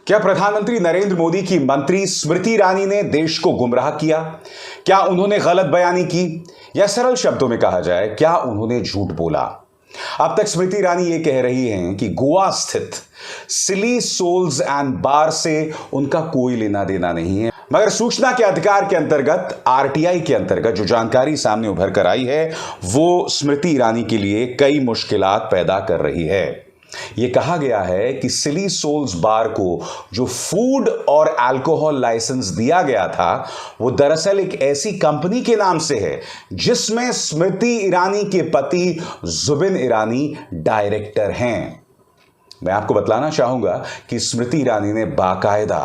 क्या प्रधानमंत्री नरेंद्र मोदी की मंत्री स्मृति ईरानी ने देश को गुमराह किया? क्या उन्होंने गलत बयानी की, या सरल शब्दों में कहा जाए, क्या उन्होंने झूठ बोला? अब तक स्मृति ईरानी यह कह रही हैं कि गोवा स्थित सिली सोल्स एंड बार से उनका कोई लेना देना नहीं है, मगर सूचना के अधिकार के अंतर्गत, आरटीआई के अंतर्गत जो जानकारी सामने उभर कर आई है वो स्मृति ईरानी के लिए कई मुश्किलात पैदा कर रही है। यह कहा गया है कि सिली सोल्स बार को जो फूड और अल्कोहल लाइसेंस दिया गया था वो दरअसल एक ऐसी कंपनी के नाम से है जिसमें स्मृति ईरानी के पति जुबिन ईरानी डायरेक्टर हैं। मैं आपको बतलाना चाहूंगा कि स्मृति ईरानी ने बाकायदा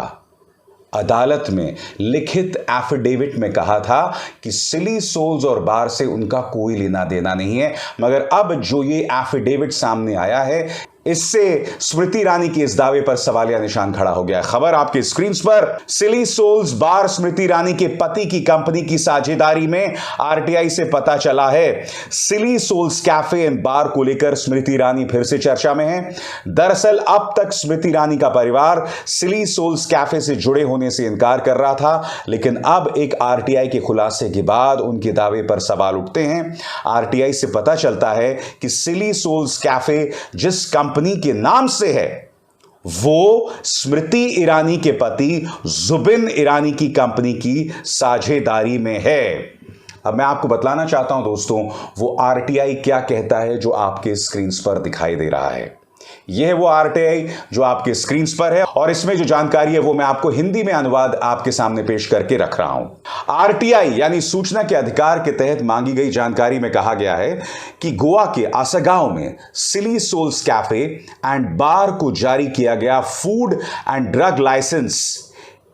अदालत में लिखित एफिडेविट में कहा था कि सिली सोल्स और बार से उनका कोई लेना देना नहीं है, मगर अब जो ये एफिडेविट सामने आया है इससे स्मृति ईरानी के इस दावे पर सवालिया निशान खड़ा हो गया। खबर आपके स्क्रीन पर। सिली सोल्स बार स्मृति ईरानी के पति की कंपनी की साझेदारी में आरटीआई से पता चला है। सिली सोल्स कैफे एंड बार को लेकर स्मृति ईरानी फिर से चर्चा में है। दरअसल अब तक स्मृति ईरानी का परिवार सिली सोल्स कैफे से जुड़े होने से इनकार कर रहा था, लेकिन अब एक आरटीआई के खुलासे के बाद उनके दावे पर सवाल उठते हैं। आरटीआई से पता चलता है कि सिली सोल्स कैफे जिस कंपनी के नाम से है वो स्मृति ईरानी के पति जुबिन ईरानी की कंपनी की साझेदारी में है। अब मैं आपको बतलाना चाहता हूं दोस्तों, वो आरटीआई क्या कहता है जो आपके स्क्रीन पर दिखाई दे रहा है। यह है वो आरटीआई जो आपके स्क्रीन पर है और इसमें जो जानकारी है वो मैं आपको हिंदी में अनुवाद आपके सामने पेश करके रख रहा हूं। आरटीआई यानी सूचना के अधिकार के तहत मांगी गई जानकारी में कहा गया है कि गोवा के आसागांव में silly souls cafe and bar को जारी किया गया food and drug licence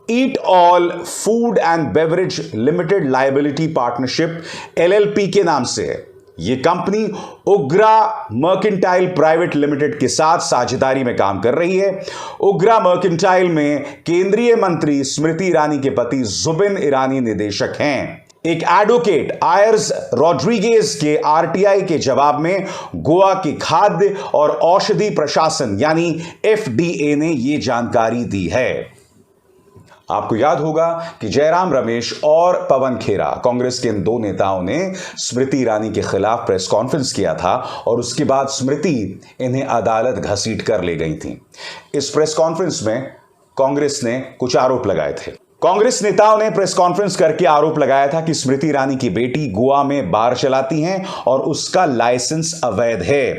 eat all food and beverage limited liability partnership LLP के नाम से है। यह company Ugra mercantile private limited के साथ साझेदारी में काम कर रही है। उग्रा मर्केंटाइल में केंद्रीय मंत्री स्मृति ईरानी के पति जुबिन ईरानी निदेशक हैं। एक एडवोकेट आयर्स रॉड्रिगेज के आरटीआई के जवाब में गोवा के खाद्य और औषधि प्रशासन यानी एफडीए ने यह जानकारी दी है। आपको याद होगा कि जयराम रमेश और पवन खेरा, कांग्रेस के इन दो नेताओं ने स्मृति ईरानी के खिलाफ प्रेस कॉन्फ्रेंस किया था और उसके बाद स्मृति इन्हें अदालत घसीट कर ले गई थी। इस प्रेस कॉन्फ्रेंस में कांग्रेस ने कुछ आरोप लगाए थे। कांग्रेस नेताओं ने प्रेस कॉन्फ्रेंस करके आरोप लगाया था कि स्मृति ईरानी की बेटी गोवा में बार चलाती हैं और उसका लाइसेंस अवैध है।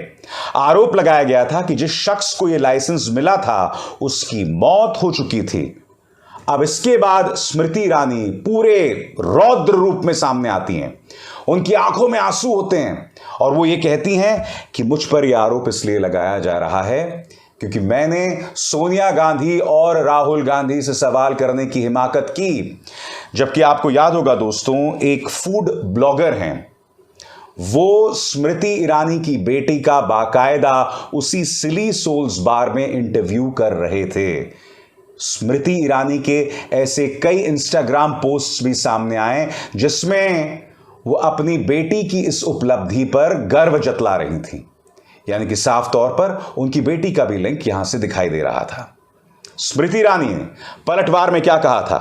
आरोप लगाया गया था कि जिस शख्स को यह लाइसेंस मिला था उसकी मौत हो चुकी थी। अब इसके बाद स्मृति ईरानी पूरे रौद्र रूप में सामने आती हैं। उनकी आंखों में आंसू होते हैं और वो ये कहती हैं कि मुझ पर यह आरोप इसलिए लगाया जा रहा है क्योंकि मैंने सोनिया गांधी और राहुल गांधी से सवाल करने की हिमाकत की। जबकि आपको याद होगा दोस्तों, एक फूड ब्लॉगर हैं, वो स्मृति ईरानी की बेटी का बाकायदा उसी सिली सोल्स बार में इंटरव्यू कर रहे थे। स्मृति ईरानी के ऐसे कई इंस्टाग्राम पोस्ट्स भी सामने आए जिसमें वो अपनी बेटी की इस उपलब्धि पर गर्व जतला रही थी, यानी कि साफ तौर पर उनकी बेटी का भी लिंक यहां से दिखाई दे रहा था। स्मृति ईरानी ने पलटवार में क्या कहा था?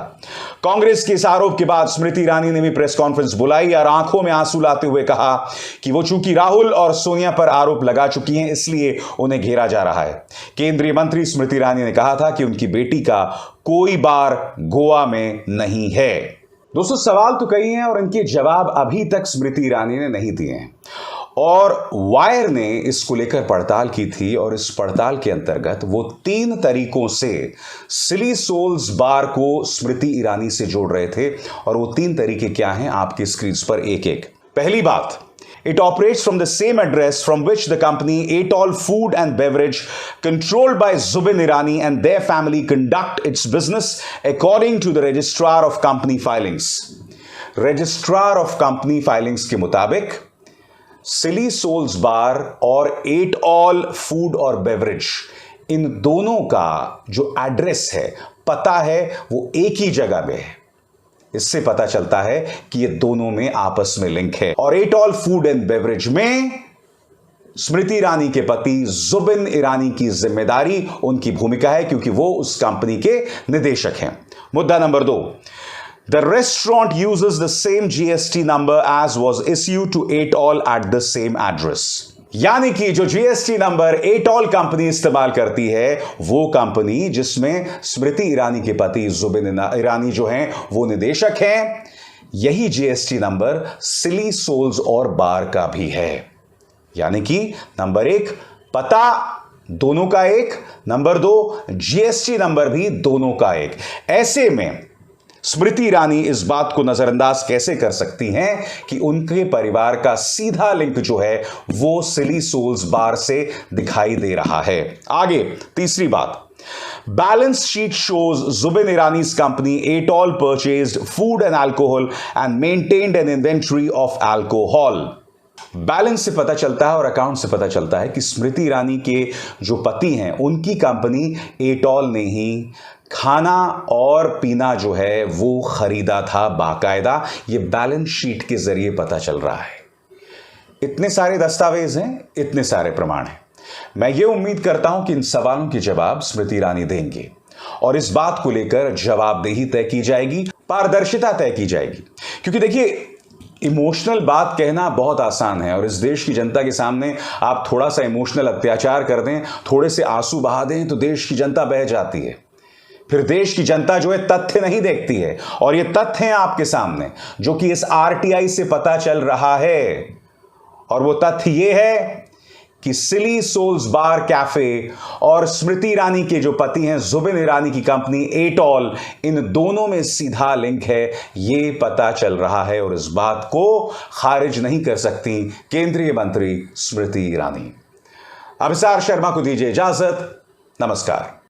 कांग्रेस के इस आरोप के बाद स्मृति ईरानी ने भी प्रेस कॉन्फ्रेंस बुलाई और आंखों में आंसू लाते हुए कहा कि वो चूंकि राहुल और सोनिया पर आरोप लगा चुकी हैं इसलिए उन्हें घेरा जा रहा है। केंद्रीय मंत्री स्मृति ईरानी ने कहा था कि उनकी बेटी का कोई बार गोवा में नहीं है। दोस्तों, सवाल तो कई हैं और इनके जवाब अभी तक स्मृति ईरानी ने नहीं दिए हैं और वायर ने इसको लेकर पड़ताल की थी और इस पड़ताल के अंतर्गत वो 3 तरीकों से सिली सोल्स बार को स्मृति ईरानी से जोड़ रहे थे और वो 3 तरीके क्या हैं आपकी स्क्रीन पर एक एक। पहली बात, it operates from the same address from which the company Ate All Food and Beverage controlled by Zubin Irani and their family conduct its business according to the registrar of company filings। registrar of company filings के मुताबिक Silly Souls बार और at all food और beverage, इन दोनों का जो address है, पता है, वो एक ही जगह में है। इससे पता चलता है कि ये दोनों में आपस में लिंक है और at all food and beverage में स्मृति ईरानी के पति जुबिन ईरानी की जिम्मेदारी, उनकी भूमिका है, क्योंकि वो उस कंपनी के निदेशक हैं। मुद्दा number 2, the restaurant uses the same GST number as was issued to Atoll at the same address. यानी कि जो जीएसटी नंबर एटॉल कंपनी इस्तेमाल करती है, वो कंपनी जिसमें स्मृति ईरानी के पति जुबिन ईरानी जो हैं वो निदेशक हैं, यही जीएसटी नंबर सिली सोल्स और बार का भी है। यानी कि नंबर 1 पता दोनों का एक, नंबर 2 जीएसटी नंबर भी दोनों का एक। ऐसे में स्मृति ईरानी इस बात को नजरअंदाज कैसे कर सकती हैं कि उनके परिवार का सीधा लिंक जो है वो सिली सोल्स बार से दिखाई दे रहा है। आगे तीसरी बात, balance sheet shows Zubin Irani's company Atol purchased food and alcohol and maintained an inventory of alcohol। Balance से पता चलता है और अकाउंट से पता चलता है कि स्मृति ईरानी के जो पति हैं उनकी कंपनी एटॉल ने ही खाना और पीना जो है वो खरीदा था बाकायदा। ये बैलेंस शीट के जरिए पता चल रहा है। इतने सारे दस्तावेज हैं, इतने सारे प्रमाण हैं। मैं ये उम्मीद करता हूं कि इन सवालों के जवाब स्मृति ईरानी देंगे और इस बात को लेकर जवाबदेही तय की जाएगी, पारदर्शिता तय की जाएगी। क्योंकि देखिए, इमोशनल बात कहना बहुत आसान है और इस देश की जनता के सामने आप थोड़ा सा इमोशनल अत्याचार कर दें, थोड़े से आंसू बहा दें तो देश की जनता बह जाती है। फिर देश की जनता जो है तथ्य नहीं देखती है, और ये तथ्य हैं आपके सामने जो कि इस आरटीआई से पता चल रहा है। और वो तथ्य ये है कि सिली सोल्स बार कैफे और स्मृति ईरानी के जो पति हैं जुबिन ईरानी की कंपनी एटॉल, इन दोनों में सीधा लिंक है, ये पता चल रहा है। और इस बात को खारिज नहीं कर सकती केंद्रीय मंत्री स्मृति ईरानी। अभिसार शर्मा को दीजिए इजाजत। नमस्कार।